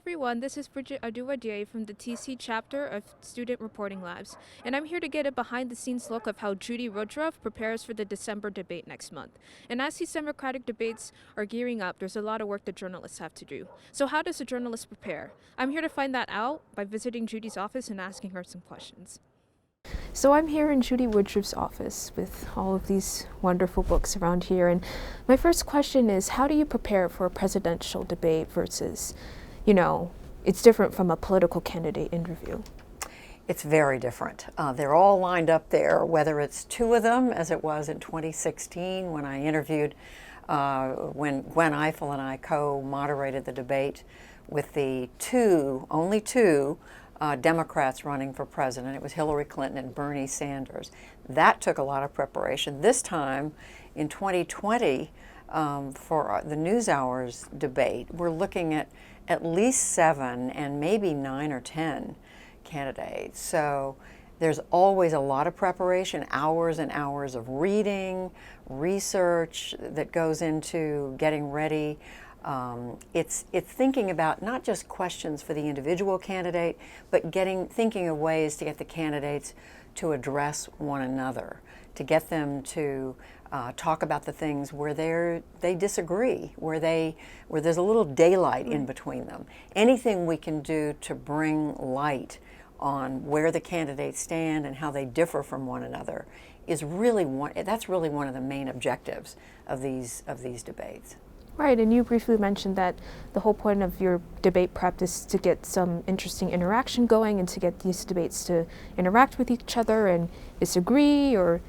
everyone, this is Bridget Aduwadier from the TC chapter of Student Reporting Labs, and I'm here to get a behind-the-scenes look of how Judy Woodruff prepares for the December debate next month. And as these Democratic debates are gearing up, there's a lot of work that journalists have to do. So how does a journalist prepare? I'm here to find that out by visiting Judy's office and asking her some questions. So I'm here in Judy Woodruff's office with all of these wonderful books around here, and my first question is, how do you prepare for a presidential debate versus, it's different from a political candidate interview? It's very different. They're all lined up there, whether it's two of them, as it was in 2016 when I interviewed, when Gwen Ifill and I co-moderated the debate with the only two Democrats running for president. It was Hillary Clinton and Bernie Sanders. That took a lot of preparation. This time, in 2020, for the NewsHour's debate, we're looking at least 7 and maybe 9 or 10 candidates. So there's always a lot of preparation, hours and hours of reading, research that goes into getting ready. It's thinking about not just questions for the individual candidate, but thinking of ways to get the candidates to address one another, to get them to talk about the things where they disagree, where there's a little daylight in between them. Anything we can do to bring light on where the candidates stand and how they differ from one another is really one of the main objectives of these debates. Right, and you briefly mentioned that the whole point of your debate prep is to get some interesting interaction going and to get these debates to interact with each other and disagree or,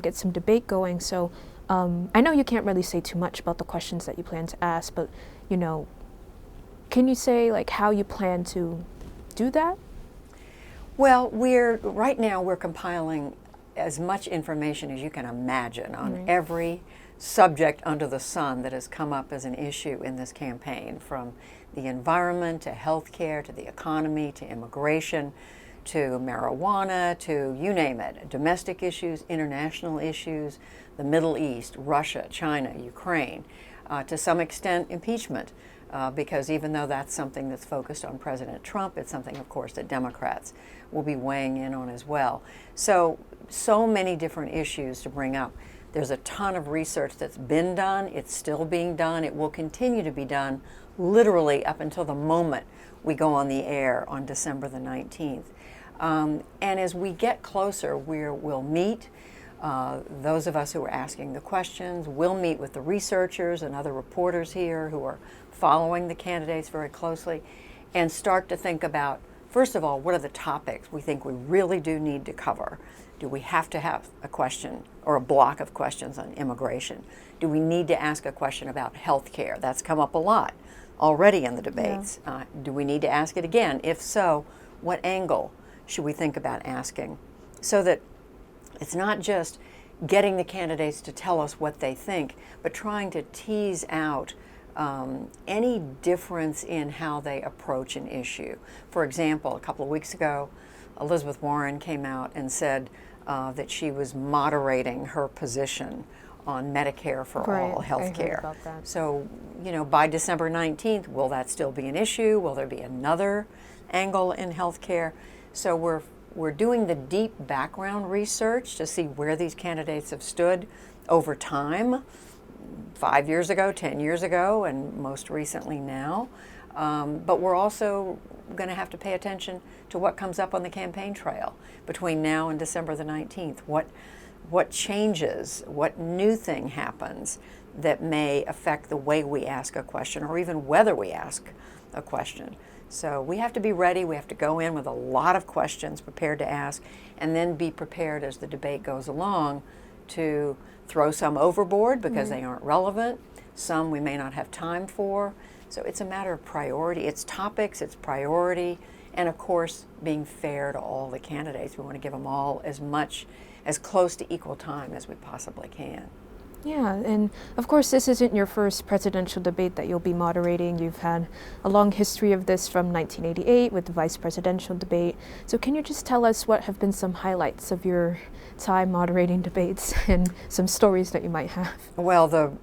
get some debate going. So I know you can't really say too much about the questions that you plan to ask, but, can you say how you plan to do that? Well, right now we're compiling as much information as you can imagine on every subject under the sun that has come up as an issue in this campaign, from the environment to healthcare to the economy to immigration to marijuana to you name it, domestic issues, international issues, the Middle East, Russia, China, Ukraine, to some extent impeachment, because even though that's something that's focused on President Trump, it's something, of course, that Democrats will be weighing in on as well. So many different issues to bring up. There's a ton of research that's been done. It's still being done. It will continue to be done literally up until the moment we go on the air on December the 19th. And as we get closer, we'll meet. Those of us who are asking the questions, we'll meet with the researchers and other reporters here who are following the candidates very closely and start to think about, first of all, what are the topics we think we really do need to cover? Do we have to have a question or a block of questions on immigration? Do we need to ask a question about health care? That's come up a lot already in the debates. Yeah. Do we need to ask it again? If so, what angle should we think about asking? So that it's not just getting the candidates to tell us what they think, but trying to tease out any difference in how they approach an issue. For example, a couple of weeks ago, Elizabeth Warren came out and said that she was moderating her position on Medicare for all health care. So, by December 19th, will that still be an issue? Will there be another angle in health care? So we're doing the deep background research to see where these candidates have stood over time, 5 years ago, 10 years ago, and most recently now. But we're also going to have to pay attention to what comes up on the campaign trail between now and December the 19th. What changes, what new thing happens that may affect the way we ask a question or even whether we ask a question. So we have to be ready. We have to go in with a lot of questions prepared to ask, and then be prepared as the debate goes along to throw some overboard because they aren't relevant. Some we may not have time for. So it's a matter of priority. It's topics, it's priority, and of course being fair to all the candidates. We want to give them all as close to equal time as we possibly can. Yeah, and of course this isn't your first presidential debate that you'll be moderating. You've had a long history of this from 1988 with the vice presidential debate. So can you just tell us what have been some highlights of your time moderating debates and some stories that you might have? Well,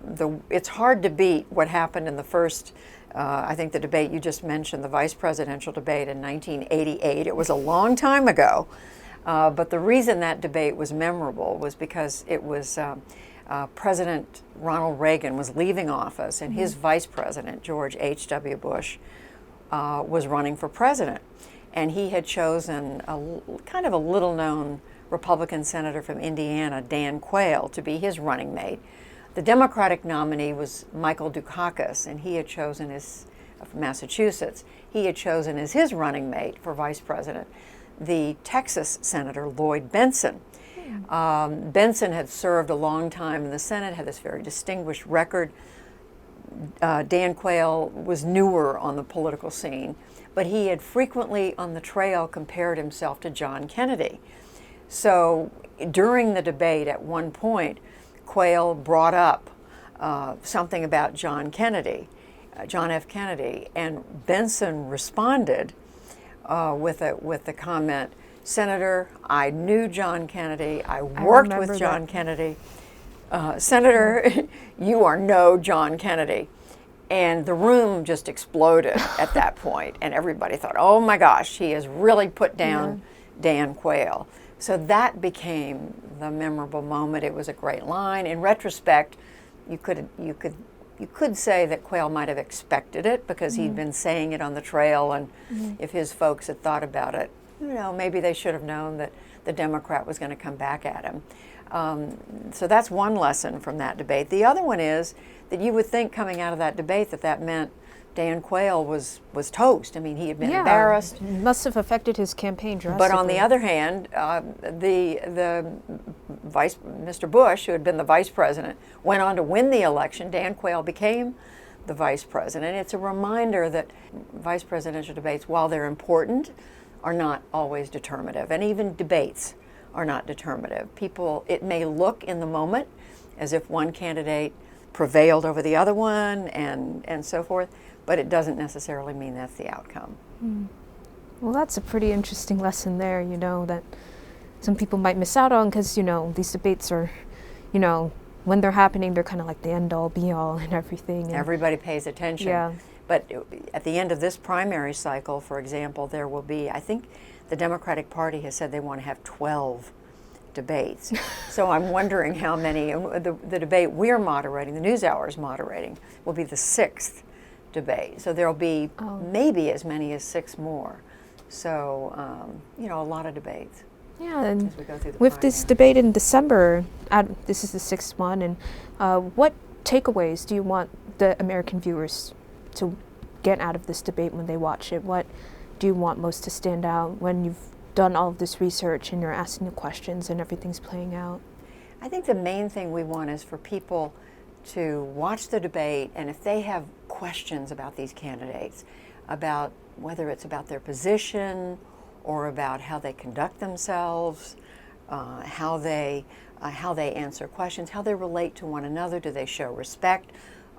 it's hard to beat what happened in the first I think the debate you just mentioned, the vice presidential debate in 1988, it was a long time ago. But the reason that debate was memorable was because it was President Ronald Reagan was leaving office, and his vice president, George H.W. Bush, was running for president. And he had chosen kind of a little-known Republican senator from Indiana, Dan Quayle, to be his running mate. The Democratic nominee was Michael Dukakis, and he had chosen from Massachusetts, he had chosen as his running mate for vice president the Texas Senator Lloyd Benson. Benson had served a long time in the Senate, had this very distinguished record. Dan Quayle was newer on the political scene, but he had frequently on the trail compared himself to John Kennedy. So during the debate, at one point, Quayle brought up something about John F. Kennedy, and Benson responded with the comment, "Senator, I knew John Kennedy. I worked with John Kennedy. Senator, you are no John Kennedy." And the room just exploded at that point, and everybody thought, "Oh my gosh, he has really put down Dan Quayle." So that became the memorable moment. It was a great line. In retrospect, you could say that Quayle might have expected it because he'd been saying it on the trail, and if his folks had thought about it, maybe they should have known that the Democrat was going to come back at him. So that's one lesson from that debate. The other one is that you would think coming out of that debate that meant Dan Quayle was toast. I mean, he had been embarrassed. It must have affected his campaign drastically. But on the other hand, Mr. Bush, who had been the vice president, went on to win the election. Dan Quayle became the vice president. It's a reminder that vice presidential debates, while they're important, are not always determinative. And even debates are not determinative. It may look in the moment as if one candidate prevailed over the other one and so forth, but it doesn't necessarily mean that's the outcome. Well, that's a pretty interesting lesson there, that some people might miss out on because, these debates are, when they're happening, they're kind of like the end-all, be-all and everything. And everybody pays attention. Yeah. But at the end of this primary cycle, for example, there will be, I think the Democratic Party has said they want to have 12 debates. So I'm wondering how many, the debate we're moderating, the NewsHour is moderating, will be the 6th debate. So there'll be maybe as many as 6 more. So, a lot of debates. Yeah, and as we go through the with this debate in December, this is the 6th one, and what takeaways do you want the American viewers to get out of this debate when they watch it? What do you want most to stand out when you've done all of this research and you're asking the questions and everything's playing out? I think the main thing we want is for people to watch the debate, and if they have questions about these candidates, about whether it's about their position or about how they conduct themselves, how they answer questions, how they relate to one another, do they show respect,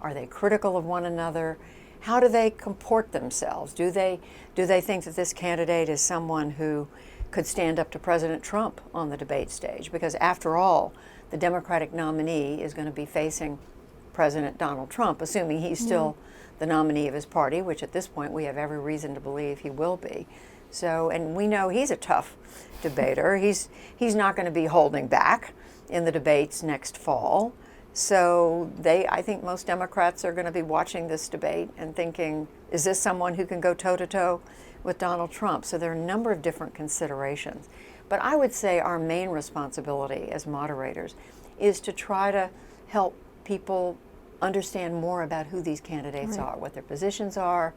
are they critical of one another, how do they comport themselves, do they think that this candidate is someone who could stand up to President Trump on the debate stage? Because after all, the Democratic nominee is going to be facing President Donald Trump, assuming he's still the nominee of his party, which at this point we have every reason to believe he will be. So, and we know he's a tough debater. He's not going to be holding back in the debates next fall. So I think most Democrats are going to be watching this debate and thinking, is this someone who can go toe-to-toe with Donald Trump? So there are a number of different considerations. But I would say our main responsibility as moderators is to try to help people understand more about who these candidates are, what their positions are,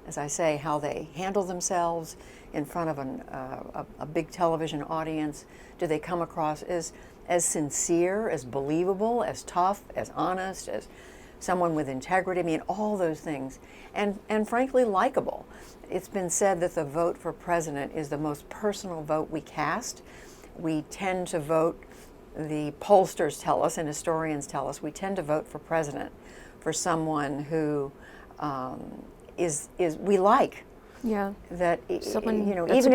as I say, how they handle themselves in front of a big television audience. Do they come across as sincere, as believable, as tough, as honest, as someone with integrity? I mean, all those things. And frankly, likable. It's been said that the vote for president is the most personal vote we cast. We tend to vote, the pollsters tell us and historians tell us, we tend to vote for president for someone who we like. Yeah. That someone that's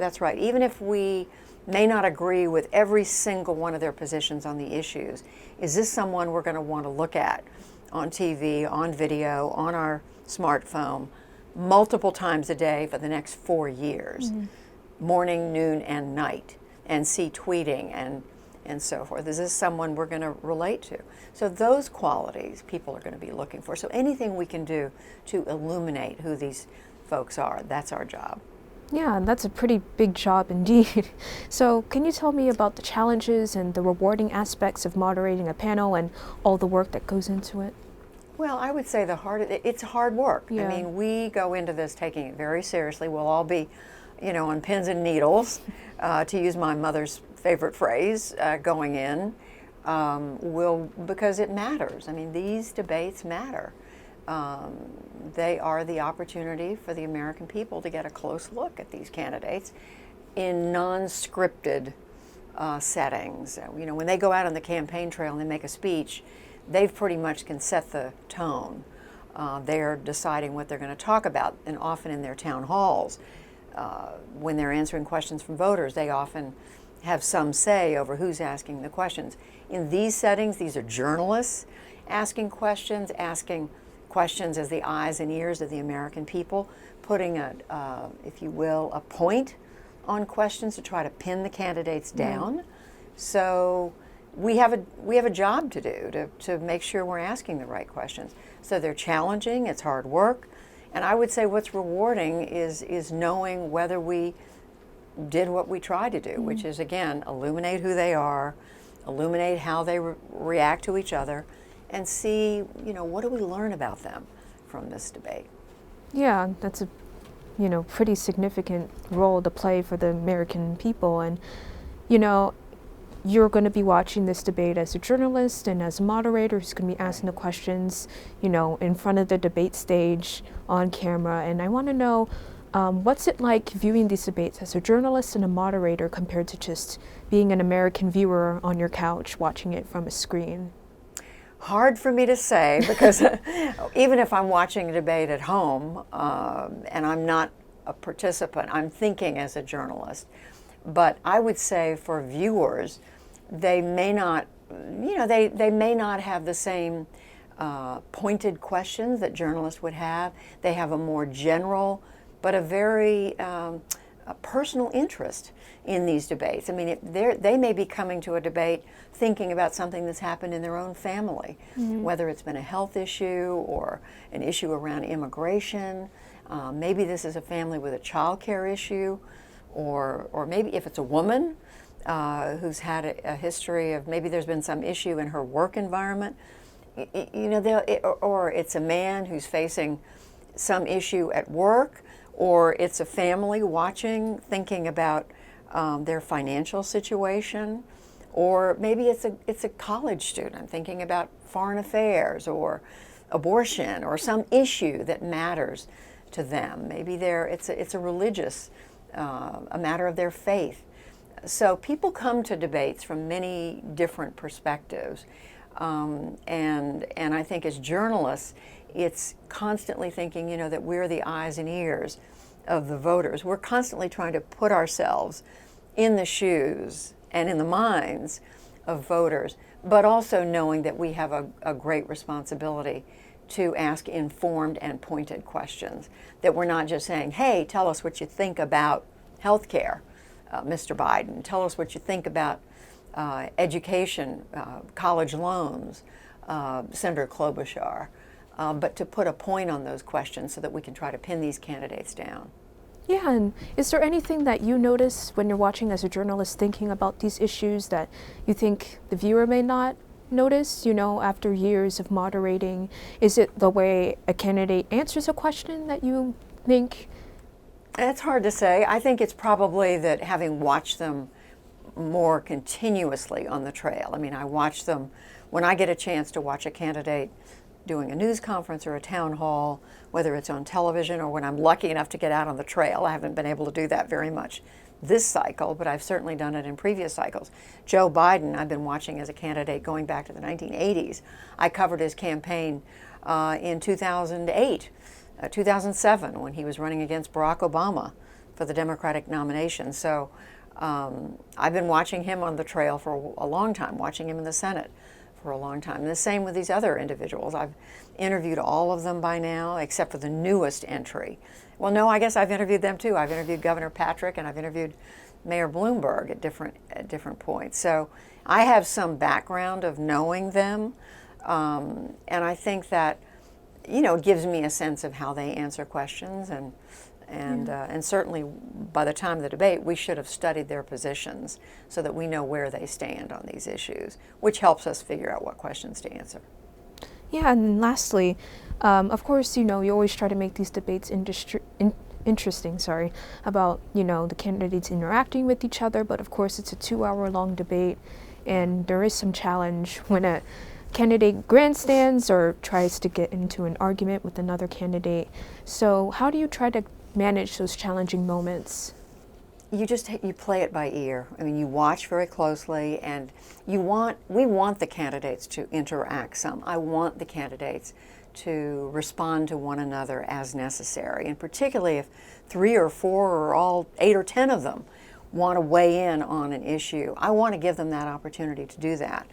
that's right. Even if we may not agree with every single one of their positions on the issues, is this someone we're going to want to look at on TV, on video, on our smartphone, multiple times a day for the next 4 years, morning, noon, and night, and see tweeting and so forth. Is this someone we're going to relate to? So those qualities people are going to be looking for. So anything we can do to illuminate who these folks are, that's our job. Yeah, and that's a pretty big job indeed. So can you tell me about the challenges and the rewarding aspects of moderating a panel and all the work that goes into it? Well, I would say it's hard work. Yeah. I mean, we go into this taking it very seriously. We'll all be, on pins and needles, to use my mother's favorite phrase, going in. Because it matters. I mean, these debates matter. They are the opportunity for the American people to get a close look at these candidates in non-scripted settings. When they go out on the campaign trail and they make a speech, they pretty much can set the tone. They're deciding what they're going to talk about, and often in their town halls, when they're answering questions from voters, they often have some say over who's asking the questions. In these settings, these are journalists asking questions as the eyes and ears of the American people, putting if you will, a point on questions to try to pin the candidates down. So we have a job to do to make sure we're asking the right questions. So they're challenging, it's hard work, and I would say what's rewarding is knowing whether we did what we try to do, which is, again, illuminate who they are, illuminate how they react to each other, and see, what do we learn about them from this debate? Yeah, that's a, pretty significant role to play for the American people. And, you're going to be watching this debate as a journalist and as a moderator who's going to be asking the questions, in front of the debate stage on camera. And I want to know, what's it like viewing these debates as a journalist and a moderator compared to just being an American viewer on your couch watching it from a screen? Hard for me to say, because even if I'm watching a debate at home and I'm not a participant, I'm thinking as a journalist. But I would say for viewers, they may not, they may not have the same pointed questions that journalists would have. They have a more general, but a very personal interest in these debates. I mean, they may be coming to a debate thinking about something that's happened in their own family, whether it's been a health issue or an issue around immigration. Maybe this is a family with a child care issue, or maybe if it's a woman who's had a history of, maybe there's been some issue in her work environment, or it's a man who's facing some issue at work, or it's a family watching, thinking about their financial situation, or maybe it's a college student thinking about foreign affairs or abortion or some issue that matters to them. Maybe it's a religious, a matter of their faith. So people come to debates from many different perspectives, and I think as journalists, it's constantly thinking, that we're the eyes and ears of the voters. We're constantly trying to put ourselves in the shoes and in the minds of voters, but also knowing that we have a great responsibility to ask informed and pointed questions, that we're not just saying, hey, tell us what you think about health care, Mr. Biden. Tell us what you think about education, college loans, Senator Klobuchar. But to put a point on those questions so that we can try to pin these candidates down. Yeah, and is there anything that you notice when you're watching as a journalist thinking about these issues that you think the viewer may not notice, after years of moderating? Is it the way a candidate answers a question that you think? It's hard to say. I think it's probably that having watched them more continuously on the trail. I mean, I watch them when I get a chance to watch a candidate doing a news conference or a town hall, whether it's on television or when I'm lucky enough to get out on the trail. I haven't been able to do that very much this cycle, but I've certainly done it in previous cycles. Joe Biden, I've been watching as a candidate going back to the 1980s. I covered his campaign in 2008, 2007, when he was running against Barack Obama for the Democratic nomination. So I've been watching him on the trail for a long time, watching him in the Senate for a long time. And the same with these other individuals. I've interviewed all of them by now, except for the newest entry. Well, no, I guess I've interviewed them too. I've interviewed Governor Patrick and I've interviewed Mayor Bloomberg at different points. So I have some background of knowing them, and I think that, you know, it gives me a sense of how they answer questions, and certainly by the time of the debate, we should have studied their positions so that we know where they stand on these issues, which helps us figure out what questions to answer. Yeah, and lastly, of course, you know, you always try to make these debates interesting, about, you know, the candidates interacting with each other, but of course it's a 2-hour-long debate, and there is some challenge when a candidate grandstands or tries to get into an argument with another candidate. So how do you try to manage those challenging moments? You play it by ear. I mean, you watch very closely, and we want the candidates to interact some. I want the candidates to respond to one another as necessary, and particularly if 3 or 4 or all 8 or 10 of them want to weigh in on an issue, I want to give them that opportunity to do that.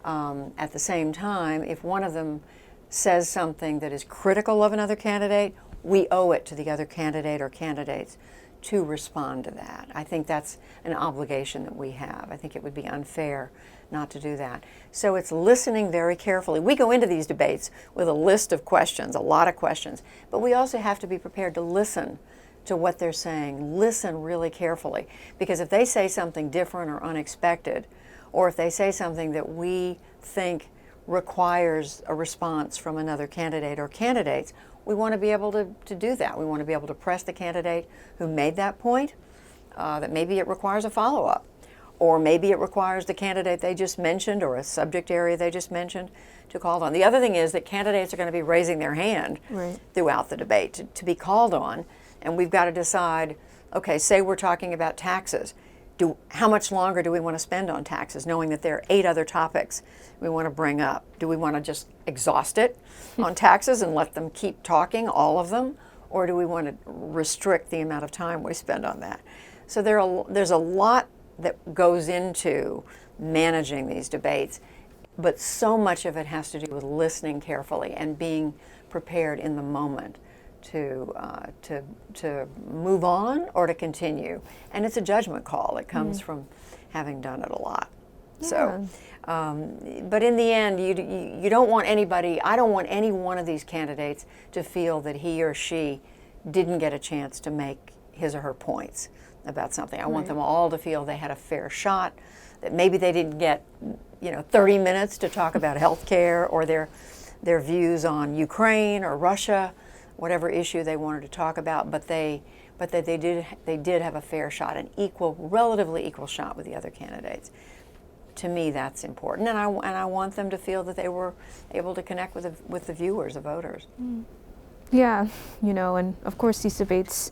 At the same time, if one of them says something that is critical of another candidate, we owe it to the other candidate or candidates to respond to that. I think that's an obligation that we have. I think it would be unfair not to do that. So it's listening very carefully. We go into these debates with a list of questions, a lot of questions, but we also have to be prepared to listen to what they're saying. Listen really carefully, because if they say something different or unexpected, or if they say something that we think requires a response from another candidate or candidates, we want to be able to do that. We want to be able to press the candidate who made that point, that maybe it requires a follow-up, or maybe it requires the candidate they just mentioned or a subject area they just mentioned to call on. The other thing is that candidates are going to be raising their hand throughout the debate to be called on, and we've got to decide, okay, say we're talking about taxes. How much longer do we want to spend on taxes, knowing that there are 8 other topics we want to bring up? Do we want to just exhaust it on taxes and let them keep talking, all of them? Or do we want to restrict the amount of time we spend on that? So there's a lot that goes into managing these debates, but so much of it has to do with listening carefully and being prepared in the moment to move on or to continue. And it's a judgment call. It comes from having done it a lot. Yeah. So, but in the end, you don't want anybody, I don't want any one of these candidates to feel that he or she didn't get a chance to make his or her points about something. I want them all to feel they had a fair shot, that maybe they didn't get, 30 minutes to talk about health care or their views on Ukraine or Russia, whatever issue they wanted to talk about, but they did have a fair shot, an relatively equal shot with the other candidates. To me, that's important, and I want them to feel that they were able to connect with the viewers, the voters. Yeah, and of course these debates,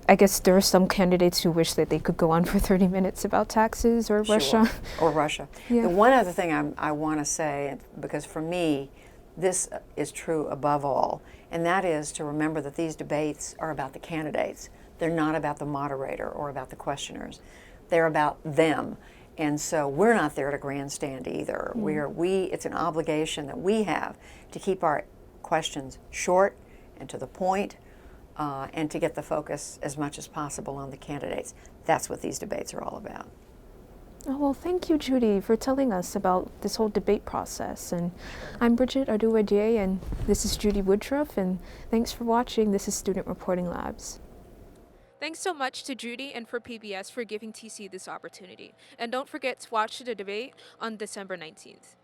I guess there are some candidates who wish that they could go on for 30 minutes about taxes or Russia. Or Russia. Yeah. The one other thing I want to say, because for me, this is true above all, and that is to remember that these debates are about the candidates. They're not about the moderator or about the questioners. They're about them. And so we're not there to grandstand either. It's an obligation that we have to keep our questions short and to the point, and to get the focus as much as possible on the candidates. That's what these debates are all about. Oh, well, thank you, Judy, for telling us about this whole debate process. And I'm Bridget Arduadier, and this is Judy Woodruff, and thanks for watching. This is Student Reporting Labs. Thanks so much to Judy and for PBS for giving TC this opportunity. And don't forget to watch the debate on December 19th.